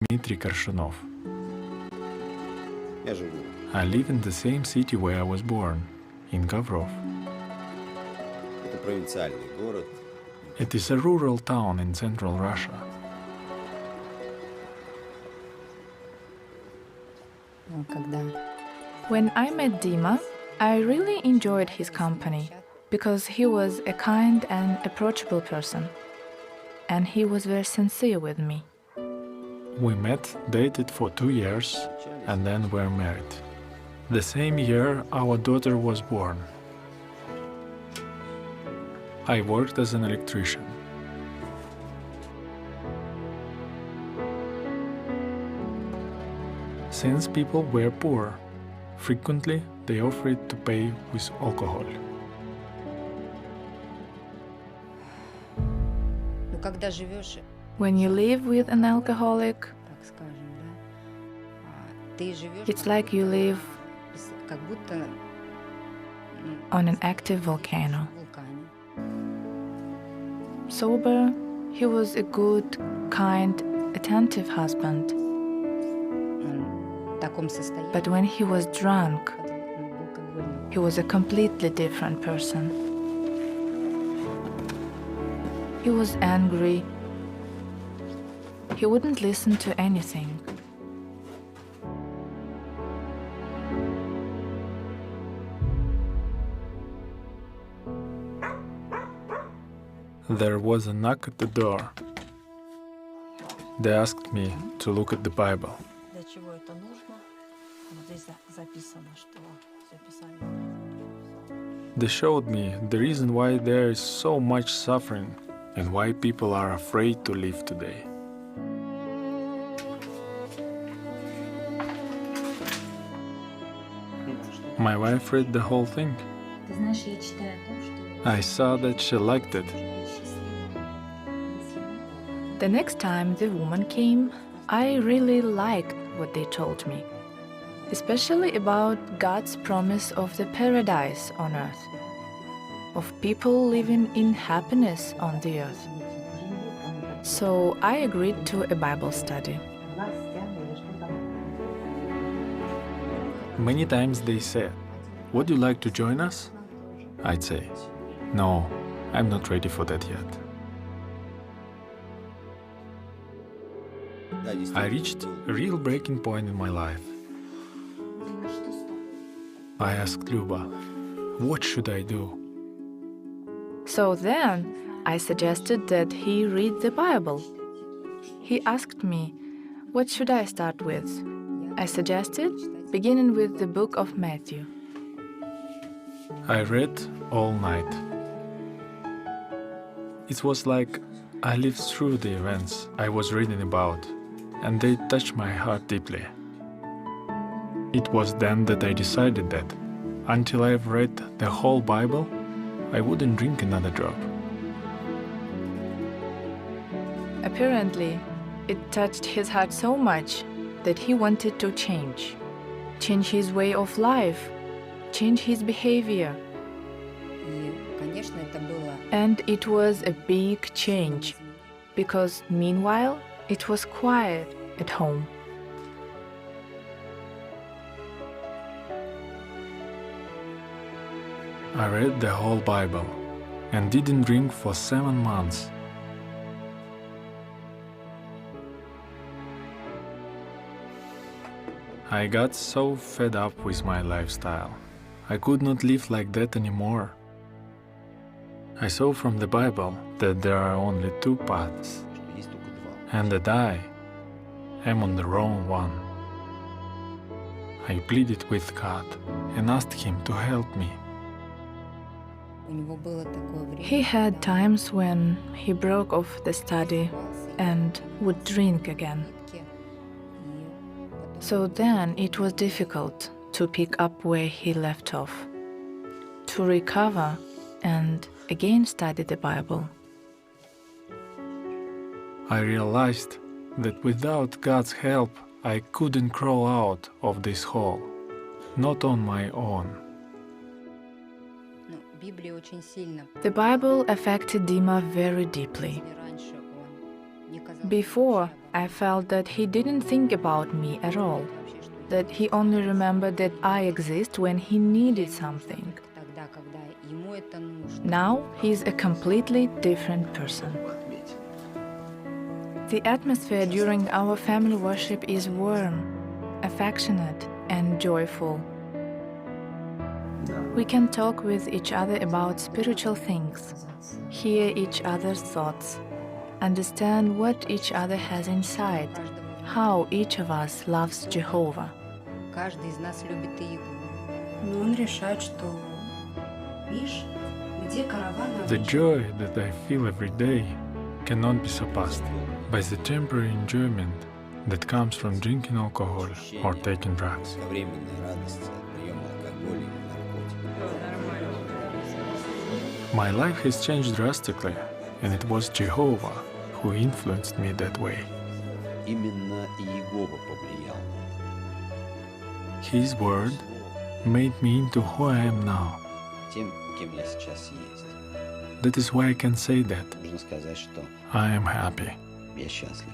Dmitry Korshunov. Я живу. I live in the same city where I was born, in Gavrov. Это провинциальный город. It is a rural town in central Russia. When I met Dima, I really enjoyed his company because he was a kind and approachable person, and he was very sincere with me. We met, dated for 2 years, and then were married. The same year our daughter was born. I worked as an electrician. Since people were poor, frequently they offered to pay with alcohol. When you live with an alcoholic, it's like you live on an active volcano. Sober, he was a good, kind, attentive husband. But when he was drunk, he was a completely different person. He was angry. He wouldn't listen to anything. There was a knock at the door. They asked me to look at the Bible. They showed me the reason why there is so much suffering and why people are afraid to live today. My wife read the whole thing. I saw that she liked it. The next time the woman came, I really liked what they told me, especially about God's promise of the paradise on earth, of people living in happiness on the earth. So I agreed to a Bible study. Many times they said, "Would you like to join us?" I'd say, "No, I'm not ready for that yet." I reached a real breaking point in my life. I asked Luba, "What should I do?" So then I suggested that he read the Bible. He asked me, what should I start with? I suggested beginning with the book of Matthew. I read all night. It was like I lived through the events I was reading about, and they touched my heart deeply. It was then that I decided that, until I've read the whole Bible, I wouldn't drink another drop. Apparently, it touched his heart so much that he wanted to change his way of life, change his behavior. And it was a big change, because meanwhile, it was quiet at home. I read the whole Bible and didn't drink for 7 months. I got so fed up with my lifestyle. I could not live like that anymore. I saw from the Bible that there are only 2 paths, and that I am on the wrong one. I pleaded with God and asked Him to help me. He had times when he broke off the study and would drink again. So then it was difficult to pick up where he left off, to recover and again study the Bible. I realized that without God's help, I couldn't crawl out of this hole, not on my own. The Bible affected Dima very deeply. Before, I felt that he didn't think about me at all, that he only remembered that I exist when he needed something. Now he's a completely different person. The atmosphere during our family worship is warm, affectionate, and joyful. We can talk with each other about spiritual things, hear each other's thoughts, understand what each other has inside, how each of us loves Jehovah. Каждый из нас любит Иегу. Но он решает, что, видишь, где караван The joy that I feel every day cannot be surpassed by the temporary enjoyment that comes from drinking alcohol or taking drugs. Кратковременной радости от приема алкоголя или наркотиков. My life has changed drastically, and it was Jehovah who influenced me that way. Именно Иегова повлиял на это. His word made me into who I am now. Тем, кем я сейчас есть. That is why I can say that Можно сказать, что I am happy. я счастлив.